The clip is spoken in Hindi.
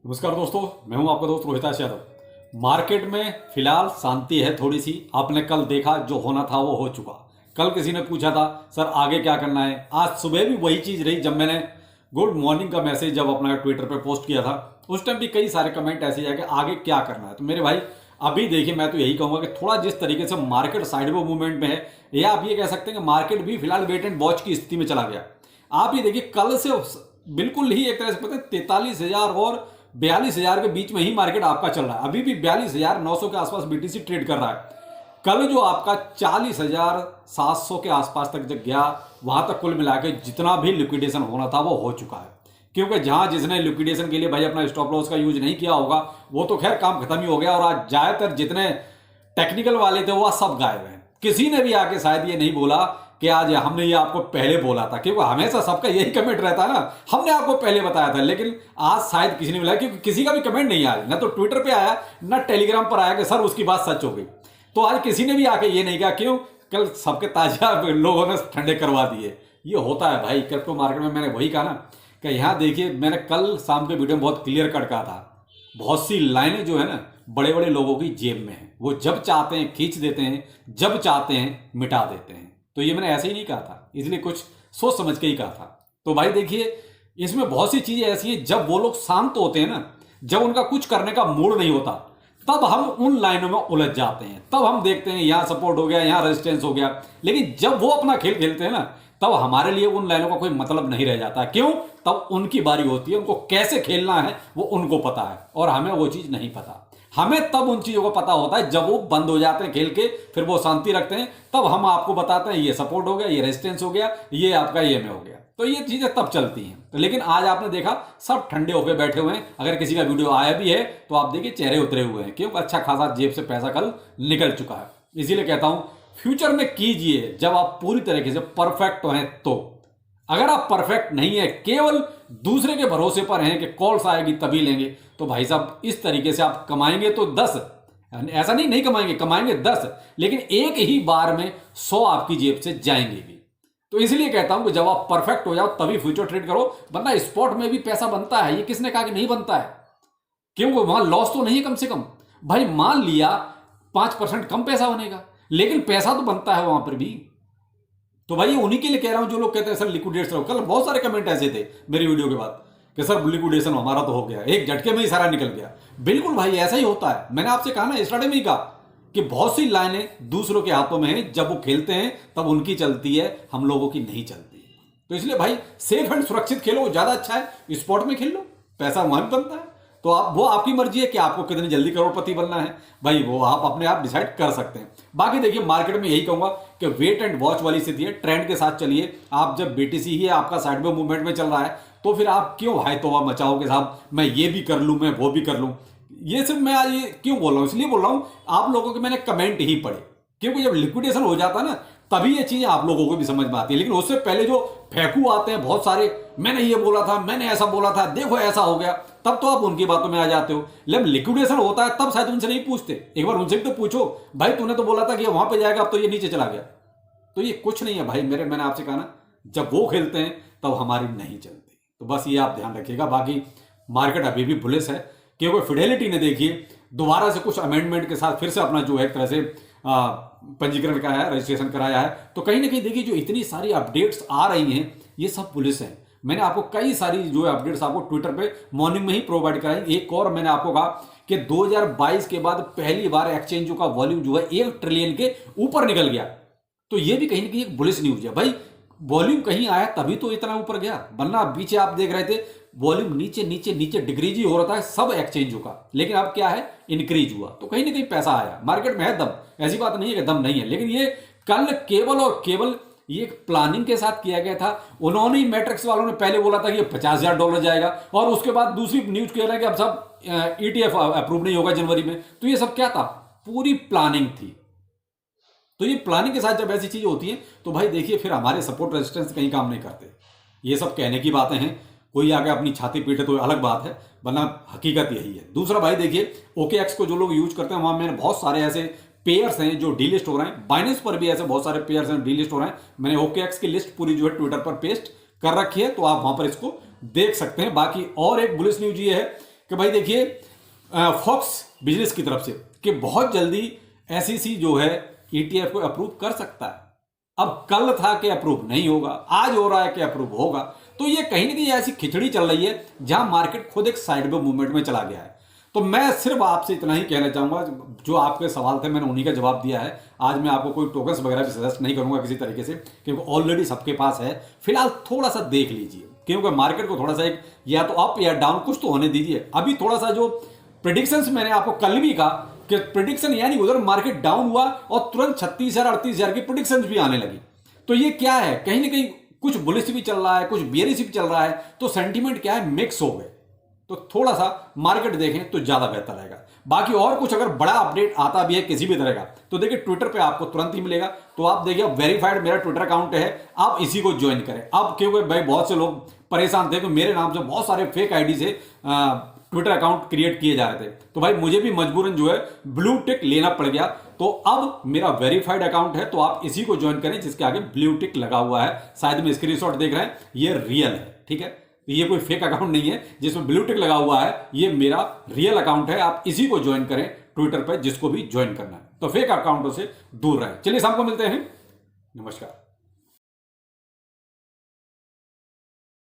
नमस्कार दोस्तों, मैं हूं आपका दोस्त रोहित यादव। मार्केट में फिलहाल शांति है थोड़ी सी। आपने कल देखा जो होना था वो हो चुका। कल किसी ने पूछा था सर आगे क्या करना है, आज सुबह भी वही चीज़ रही। जब मैंने गुड मॉर्निंग का मैसेज जब अपना ट्विटर पे पोस्ट किया था उस टाइम भी कई सारे कमेंट ऐसे आए कि आगे क्या करना है। तो मेरे भाई अभी देखिए, मैं तो यही कहूँगा कि थोड़ा जिस तरीके से मार्केट साइडवे मूवमेंट में है, या आप ये कह सकते हैं कि मार्केट भी फिलहाल वेट एंड वॉच की स्थिति में चला गया। आप ये देखिए कल से बिल्कुल ही एक तरह से पता है 43,000 और 42,000 के बीच में ही मार्केट आपका चल रहा है। अभी भी 42,900 के आसपास बीटीसी ट्रेड कर रहा है। कल जो आपका 40,700 के आसपास तक जब गया, वहां तक कुल मिला के जितना भी लिक्विडेशन होना था वो हो चुका है। क्योंकि जहां जिसने लिक्विडेशन के लिए भाई अपना स्टॉप लॉस का यूज नहीं किया होगा वो तो खैर काम खत्म ही हो गया। और आज ज्यादातर जितने टेक्निकल वाले थे वो सब गायब हैं। किसी ने भी आके शायद ये नहीं बोला कि आज हमने ये आपको पहले बोला था, क्योंकि हमेशा सबका यही कमेंट रहता है ना, हमने आपको पहले बताया था। लेकिन आज शायद किसी ने बोला, क्योंकि किसी का भी कमेंट नहीं आया, ना तो ट्विटर पे आया ना टेलीग्राम पर आया कि सर उसकी बात सच हो गई। तो आज किसी ने भी आके ये नहीं कहा। क्यों? कल सबके ताजा लोगों ने ठंडे करवा दिए। ये होता है भाई क्रिप्टो मार्केट में। मैंने वही कहा ना कि यहाँ देखिए, मैंने कल शाम के वीडियो में बहुत क्लियर कट कहा था, बहुत सी लाइनें जो है ना बड़े बड़े लोगों की जेब में है। वो जब चाहते हैं खींच देते हैं, जब चाहते हैं मिटा देते हैं। तो ये मैंने ऐसे ही नहीं कहा था, इसलिए कुछ सोच समझ के ही कहा था। तो भाई देखिए, इसमें बहुत सी चीजें ऐसी हैं, जब वो लोग शांत होते हैं ना, जब उनका कुछ करने का मूड नहीं होता, तब हम उन लाइनों में उलझ जाते हैं। तब हम देखते हैं यहां सपोर्ट हो गया, यहां रेजिस्टेंस हो गया। लेकिन जब वो अपना खेल खेलते हैं ना, तब हमारे लिए उन लाइनों का कोई मतलब नहीं रह जाता। क्यों? तब उनकी बारी होती है, उनको कैसे खेलना है वो उनको पता है, और हमें वो चीज नहीं पता। हमें तब उन चीजों का पता होता है जब वो बंद हो जाते हैं खेल के, फिर वो शांति रखते हैं, तब हम आपको बताते हैं ये सपोर्ट हो गया, ये रेजिस्टेंस हो गया, ये आपका ये में हो गया। तो ये चीजें तब चलती हैं। तो लेकिन आज आपने देखा सब ठंडे होकर बैठे हुए हैं। अगर किसी का वीडियो आया भी है तो आप देखिए चेहरे उतरे हुए हैं, क्योंकि अच्छा खासा जेब से पैसा कल निकल चुका है। इसीलिए कहता हूं फ्यूचर में कीजिए जब आप पूरी तरीके से परफेक्ट हैं। तो अगर आप परफेक्ट नहीं है, केवल दूसरे के भरोसे पर हैं कि कॉल्स आएगी तभी लेंगे, तो भाई साहब इस तरीके से आप कमाएंगे तो 10, ऐसा नहीं कमाएंगे, कमाएंगे 10, लेकिन एक ही बार में 100 आपकी जेब से जाएंगे भी। तो इसलिए कहता हूं कि जब आप परफेक्ट हो जाओ तभी फ्यूचर ट्रेड करो, वरना स्पॉट में भी पैसा बनता है। ये किसने कहा कि नहीं बनता है? क्योंकि वहां लॉस तो नहीं है। कम से कम भाई मान लिया 5% कम पैसा बनेगा, लेकिन पैसा तो बनता है वहां पर भी। तो भाई उन्हीं के लिए कह रहा हूं जो लोग कहते हैं सर लिक्विडेट करो। कल बहुत सारे कमेंट ऐसे थे मेरी वीडियो के बाद कि सर लिक्विडेशन हमारा तो हो गया, एक झटके में ही सारा निकल गया। बिल्कुल भाई ऐसा ही होता है। मैंने आपसे कहा ना स्टार्टिंग में ही कहा कि बहुत सी लाइनें दूसरों के हाथों में हैं, जब वो खेलते हैं तब उनकी चलती है, हम लोगों की नहीं चलती। तो इसलिए भाई सेफ एंड सुरक्षित खेलो, ज्यादा अच्छा है। स्पॉट में खेल लो, पैसा वहां भी बनता है। तो आप वो आपकी मर्जी है कि आपको कितनी जल्दी करोड़पति बनना है, भाई वो आप अपने आप डिसाइड कर सकते हैं। बाकी देखिए मार्केट में यही कहूंगा कि वेट एंड वॉच वाली स्थिति है, ट्रेंड के साथ चलिए। आप जब बीटीसी ही आपका साइडवे मूवमेंट में चल रहा है तो फिर आप क्यों हाय तौबा मचाओगे साहब, मैं ये भी कर लूं, मैं वो भी कर लूं। ये सिर्फ मैं आज ये क्यों बोल रहा हूं, इसलिए बोल रहा हूं आप लोगों के मैंने कमेंट ही पढ़े, क्योंकि जब लिक्विडेशन हो जाता है ना तभी ये चीजें आप लोगों को भी समझ में आती है। लेकिन उससे पहले जो फेंकू आते हैं बहुत सारे, मैंने ये बोला था, मैंने ऐसा बोला था, देखो ऐसा हो गया, तब तो आप उनकी बातों में आ जाते हो। लेकिन लिक्विडेशन होता है तब शायद उनसे नहीं पूछते। एक बार उनसे भी तो पूछो, भाई तूने तो बोला था कि वहां पे जाएगा, अब तो ये नीचे चला गया। तो ये कुछ नहीं है भाई, मैंने आपसे कहा ना, जब वो खेलते हैं तब हमारी नहीं चलती। तो बस ये आप ध्यान रखिएगा। बाकी मार्केट अभी भी बुलिश है, क्योंकि फिडेलिटी ने देखिए दोबारा से कुछ अमेंडमेंट के साथ फिर से अपना जो है एक तरह से पंजीकरण कराया है, रजिस्ट्रेशन कराया है। तो कहीं ना कहीं देखिए जो इतनी सारी अपडेट्स आ रही हैं ये सब पुलिस है। मैंने आपको कई सारी जो अपडेट्स आपको ट्विटर पे मॉर्निंग में ही प्रोवाइड कराई। एक और मैंने आपको कहा कि 2022 के बाद पहली बार एक्सचेंजों का वॉल्यूम जो है 1 ट्रिलियन के ऊपर निकल गया। तो ये भी कहीं ना कहीं एक बुलिश न्यूज है भाई। वॉल्यूम कहीं आया तभी तो इतना ऊपर गया, वरना पीछे आप देख रहे थे वॉल्यूम नीचे नीचे नीचे डिक्रीज ही हो रहा था सब एक्सचेंजों का। लेकिन अब क्या है, इंक्रीज हुआ। तो कहीं ना कहीं पैसा आया, मार्केट में है दम, ऐसी बात नहीं है कि दम नहीं है। लेकिन ये कल केवल और केवल ये प्लानिंग के साथ किया गया था। उन्होंने ही मैट्रिक्स वालों ने पहले बोला था कि ये $50,000 जाएगा, और उसके बाद दूसरी न्यूज कह रहा है कि अब सब ETF अप्रूव नहीं होगा जनवरी में। तो ये सब क्या था, पूरी प्लानिंग थी। तो ये प्लानिंग के साथ जब ऐसी चीजें होती हैं तो भाई देखिए फिर हमारे सपोर्ट रेजिस्टेंस कहीं काम नहीं करते। ये सब कहने की बातें हैं, कोई आगे अपनी छाती पीटे तो अलग बात है, वरना हकीकत यही है। दूसरा भाई देखिए OKX को जो लोग यूज करते हैं, वहां मैंने बहुत सारे ऐसे पेयर्स हैं जो डीलिस्ट हो रहे हैं। बाइनेंस पर भी ऐसे बहुत सारे पेयर्स हैं डीलिस्ट हो रहे हैं। मैंने OKX की लिस्ट पूरी जो है ट्विटर पर पेस्ट कर रखी है, तो आप वहां पर इसको देख सकते हैं। बाकी और एक बुलिश न्यूज ये है कि भाई देखिए फॉक्स बिजनेस की तरफ से कि बहुत जल्दी एसईसी जो है ईटीएफ को अप्रूव कर सकता है। अब कल था कि अप्रूव नहीं होगा, आज हो रहा है कि अप्रूव होगा। तो ये कहीं ना कहीं ऐसी खिचड़ी चल रही है जहां मार्केट खुद एक साइड में मूवमेंट में चला गया है। तो मैं सिर्फ आपसे इतना ही कहना चाहूंगा, जो आपके सवाल थे मैंने उन्हीं का जवाब दिया है। आज मैं आपको कोई टोकन्स वगैरह भी सजेस्ट नहीं करूंगा किसी तरीके से, क्योंकि ऑलरेडी सबके पास है। फिलहाल थोड़ा सा देख लीजिए, क्योंकि मार्केट को थोड़ा सा एक या तो अप या डाउन कुछ तो होने दीजिए। अभी थोड़ा सा जो प्रिडिक्शंस मैंने आपको कल भी कहा कि प्रिडिक्शन यानी उधर मार्केट डाउन हुआ और तुरंत 36,000 38,000 की प्रिडिक्शंस भी आने लगी। तो ये क्या है, कहीं ना कहीं कुछ बुलिश भी चल रहा है, कुछ बेयरिश भी चल रहा है। तो सेंटीमेंट क्या है, मिक्स हो गए। तो थोड़ा सा मार्केट देखें तो ज्यादा बेहतर रहेगा। बाकी और कुछ अगर बड़ा अपडेट आता भी है किसी भी तरह का, तो देखिए ट्विटर पे आपको तुरंत ही मिलेगा। तो आप देखिए वेरीफाइड मेरा ट्विटर अकाउंट है, आप इसी को ज्वाइन करें। अब क्योंकि भाई बहुत से लोग परेशान थे कि मेरे नाम से बहुत सारे फेक आईडी से ट्विटर अकाउंट क्रिएट किए जा रहे थे, तो भाई मुझे भी मजबूरन जो है ब्लू टिक लेना पड़ गया। तो अब मेरा वेरीफाइड अकाउंट है, तो आप इसी को ज्वाइन करें जिसके आगे ब्लू टिक लगा हुआ है। शायद में स्क्रीनशॉट देख रहे हैं, ये रियल है, ठीक है। ये कोई फेक अकाउंट नहीं है जिसमें ब्लू टिक लगा हुआ है, ये मेरा रियल अकाउंट है। आप इसी को ज्वाइन करें ट्विटर पर, जिसको भी ज्वाइन करना है। तो फेक अकाउंटों से दूर रहें। चलिए शाम को मिलते हैं, नमस्कार।